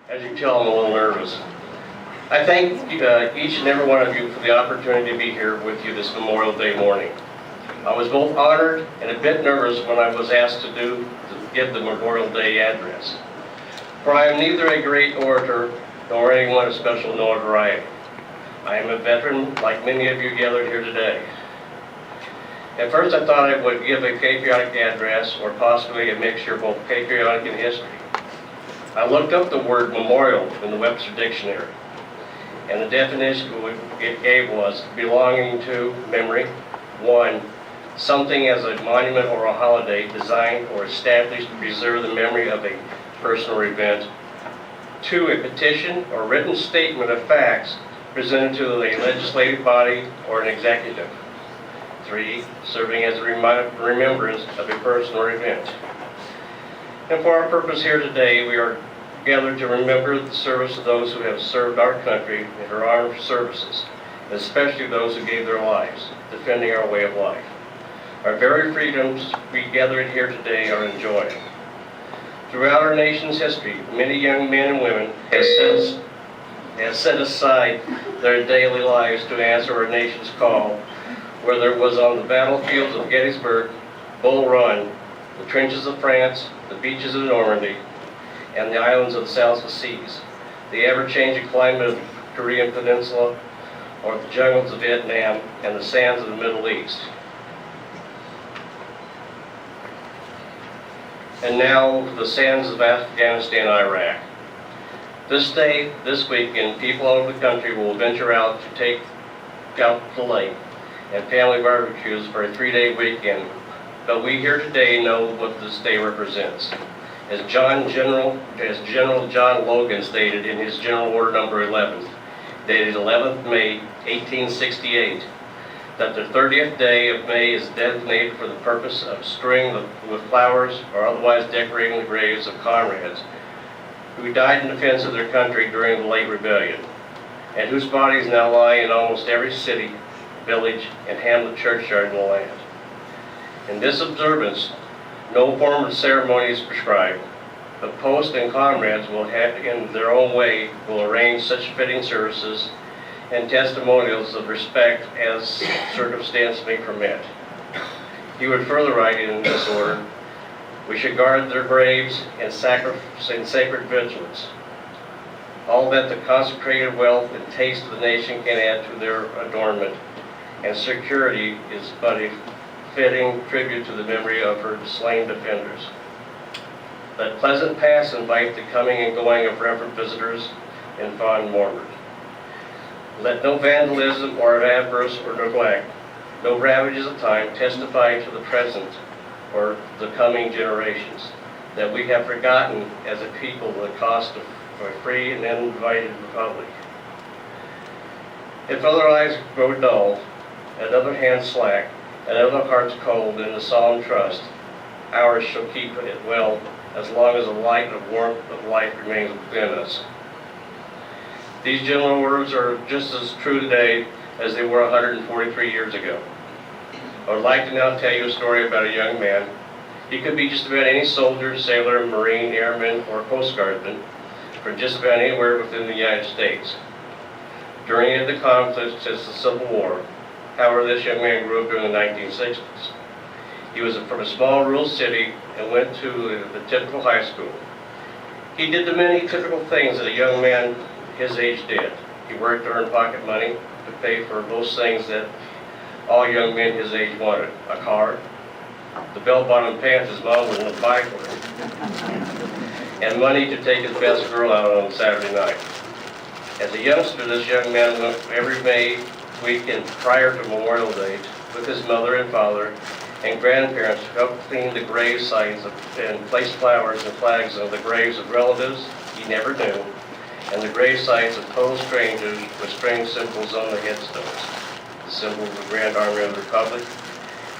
As you can tell, I'm a little nervous. I thank each and every one of you for the opportunity to be here with you this Memorial Day morning. I was both honored and a bit nervous when I was asked to give the Memorial Day address. For I am neither a great orator nor anyone of special notoriety. I am a veteran like many of you gathered here today. At first I thought I would give a patriotic address or possibly a mixture of both patriotic and history. I looked up the word memorial in the Webster Dictionary, and the definition it gave was belonging to memory. 1, something as a monument or a holiday designed or established to preserve the memory of a person or event. 2, a petition or written statement of facts presented to a legislative body or an executive. 3, serving as a remembrance of a person or event. And for our purpose here today, we are gathered to remember the service of those who have served our country in her armed services, especially those who gave their lives, defending our way of life. Our very freedoms we gathered here today are enjoyed. Throughout our nation's history, many young men and women have set aside their daily lives to answer our nation's call, whether it was on the battlefields of Gettysburg, Bull Run, the trenches of France, the beaches of Normandy, and the islands of the South Seas, the ever-changing climate of the Korean Peninsula, or the jungles of Vietnam and the sands of the Middle East. And now the sands of Afghanistan, Iraq. This day, this weekend, people all over the country will venture out to take out the lake and family barbecues for a 3-day weekend. But we here today know what this day represents. As General John Logan stated in his General Order Number 11, dated 11th May, 1868, that the 30th day of May is designated for the purpose of strewing with flowers or otherwise decorating the graves of comrades who died in defense of their country during the late rebellion, and whose bodies now lie in almost every city, village, and hamlet churchyard in the land. In this observance, no form of ceremony is prescribed, but post and comrades will have, in their own way, will arrange such fitting services and testimonials of respect as circumstance may permit. He would further write in this order, we should guard their graves and sacred vigilance. All that the consecrated wealth and taste of the nation can add to their adornment and security is but a fitting tribute to the memory of her slain defenders. Let pleasant pass invite the coming and going of reverent visitors and fond mourners. Let no vandalism or avarice or neglect, no ravages of time testify to the present or the coming generations that we have forgotten as a people the cost of a free and uninvited republic. If other eyes grow dull, and other hands slack, and other hearts cold in the solemn trust, ours shall keep it well as long as the light of warmth of life remains within us. These general orders are just as true today as they were 143 years ago. I would like to now tell you a story about a young man. He could be just about any soldier, sailor, marine, airman, or coast guardman from just about anywhere within the United States. During any of the conflicts since the Civil War, however, this young man grew up during the 1960s. He was from a small rural city and went to the typical high school. He did the many typical things that a young man his age did. He worked to earn pocket money to pay for most things that all young men his age wanted. A car, the bell-bottom pants his mom was going to buy for him, and money to take his best girl out on Saturday night. As a youngster, this young man went every May weekend prior to Memorial Day with his mother and father and grandparents to help clean the grave sites and place flowers and flags on the graves of relatives he never knew, and the grave sites of total strangers with strange symbols on the headstones, the symbol of the Grand Army of the Republic,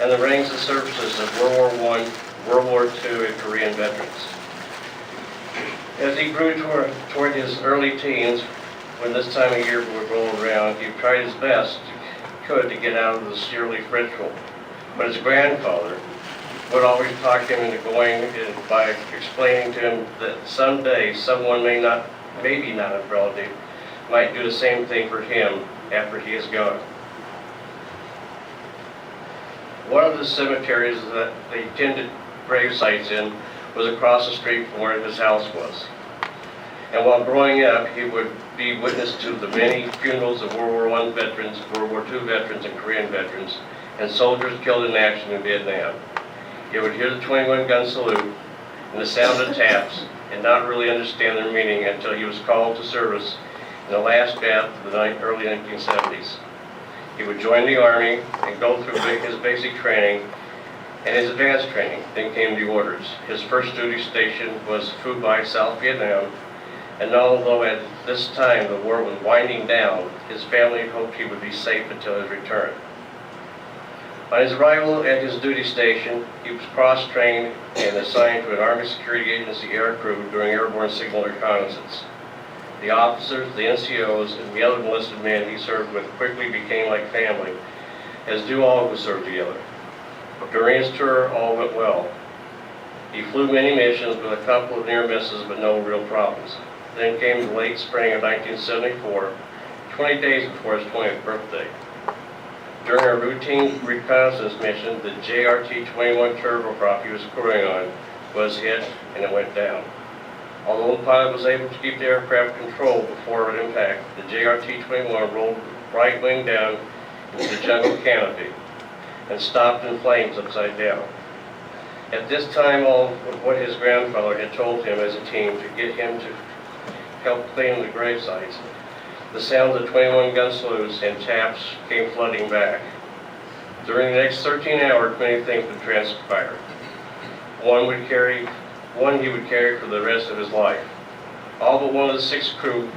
and the rings and surfaces of World War I, World War II, and Korean veterans. As he grew toward his early teens, when this time of year would roll around, he tried his best to get out of this yearly ritual. But his grandfather would always talk him into going by explaining to him that someday someone may not maybe not a relative, might do the same thing for him after he is gone. One of the cemeteries that they tended grave sites in was across the street from where his house was. And while growing up, he would be witness to the many funerals of World War I veterans, World War II veterans, and Korean veterans, and soldiers killed in action in Vietnam. He would hear the 21-gun salute and the sound of taps and not really understand their meaning until he was called to service in the last batch of the early 1970s. He would join the Army and go through his basic training and his advanced training. Then came the orders. His first duty station was Phu Bai, South Vietnam, and although at this time the war was winding down, his family hoped he would be safe until his return. On his arrival at his duty station, he was cross-trained and assigned to an Army Security Agency air crew during airborne signal reconnaissance. The officers, the NCOs, and the other enlisted men he served with quickly became like family, as do all who serve together. During his tour, all went well. He flew many missions with a couple of near misses, but no real problems. Then came the late spring of 1974, 20 days before his 20th birthday. During a routine reconnaissance mission, the JRT-21 turboprop he was crewing on was hit and it went down. Although the pilot was able to keep the aircraft controlled before impact, the JRT-21 rolled right wing down into the jungle canopy and stopped in flames upside down. At this time, all of what his grandfather had told him as a team to get him to help clean the grave sites, the sound of 21-gun salutes and taps came flooding back. During the next 13 hours, many things would transpire. One he would carry for the rest of his life. All but one of the 6 crew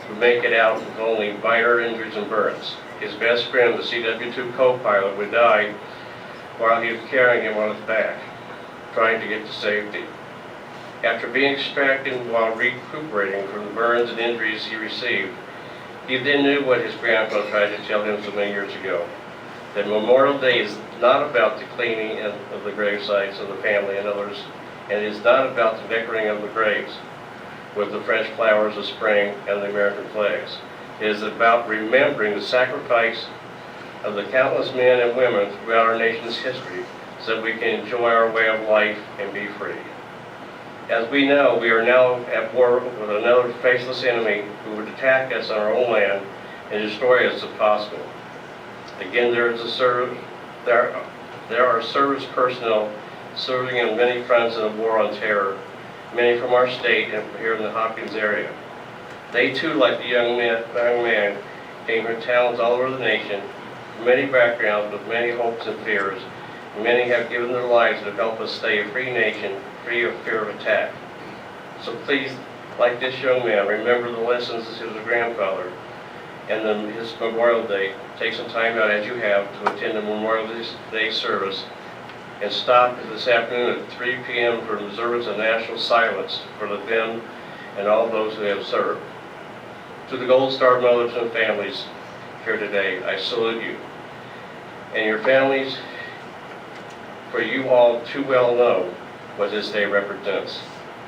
would make it out with only minor injuries and burns. His best friend, the CW-2 co-pilot, would die while he was carrying him on his back, trying to get to safety. After being extracted while recuperating from the burns and injuries he received, he then knew what his grandfather tried to tell him so many years ago, that Memorial Day is not about the cleaning of the grave sites of the family and others, and it is not about the decorating of the graves with the fresh flowers of spring and the American flags. It is about remembering the sacrifice of the countless men and women throughout our nation's history so that we can enjoy our way of life and be free. As we know, we are now at war with another faceless enemy who would attack us on our own land and destroy us if possible. Again, there are service personnel serving in many fronts in the war on terror, many from our state and here in the Hopkins area. They too, like the young man, came from towns all over the nation, from many backgrounds with many hopes and fears. Many have given their lives to help us stay a free nation, free of fear of attack. So please, like this young man, remember the lessons of his grandfather and then his Memorial Day. Take some time out, as you have, to attend the Memorial Day service and stop this afternoon at 3 p.m. for observance of national silence for the them and all those who have served. To the Gold Star mothers and families here today, I salute you and your families, for you all too well know what this day represents.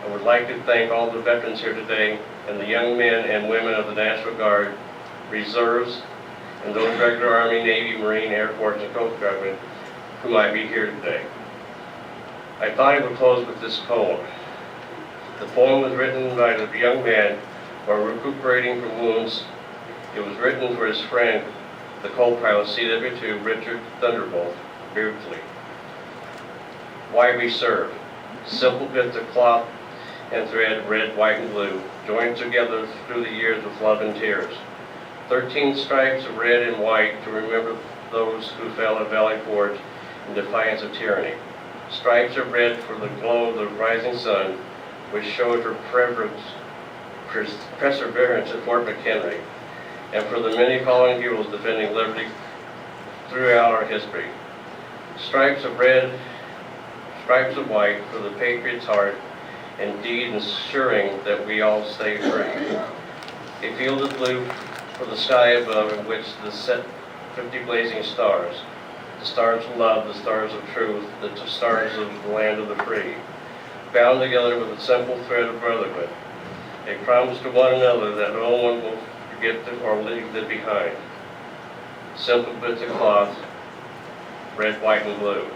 I would like to thank all the veterans here today and the young men and women of the National Guard, Reserves, and those regular Army, Navy, Marine, Air Force, and Coast Guard who might be here today. I thought I would close with this poem. The poem was written by the young man while recuperating from wounds. It was written for his friend, the co-pilot CW-2, Richard Thunderbolt, Beardsley. Why we serve. Simple bits of cloth and thread, red, white, and blue, joined together through the years with love and tears. 13 stripes of red and white to remember those who fell at Valley Forge in defiance of tyranny. Stripes of red for the glow of the rising sun, which showed her perseverance at Fort McHenry, and for the many fallen heroes defending liberty throughout our history. Stripes of red, stripes of white for the patriot's heart, and deed ensuring that we all stay free. A field of blue for the sky above, in which the set 50 blazing stars, the stars of love, the stars of truth, the stars of the land of the free, bound together with a simple thread of brotherhood. They promised to one another that no one will forget or leave them behind. Simple bits of cloth, red, white, and blue.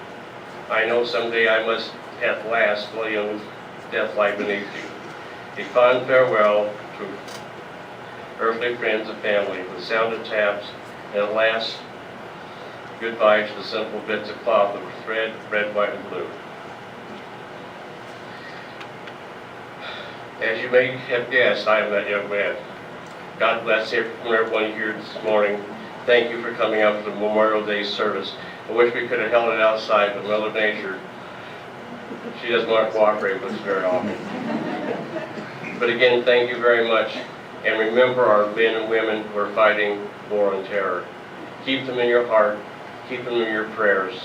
I know someday I must at last lay in death lie beneath you. A fond farewell to earthly friends and family with sound of taps, and at last, goodbye to the simple bits of cloth of thread, red, white, and blue. As you may have guessed, I am that young man. God bless everyone here this morning. Thank you for coming out for the Memorial Day service. I wish we could have held it outside, but Mother Nature, she doesn't want to cooperate with us very often. But again, thank you very much. And remember our men and women who are fighting war on terror. Keep them in your heart. Keep them in your prayers.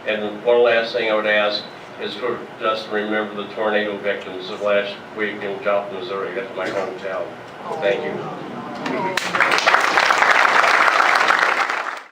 And one last thing I would ask is for us to remember the tornado victims of last week in Joplin, Missouri. That's my hometown. Thank you.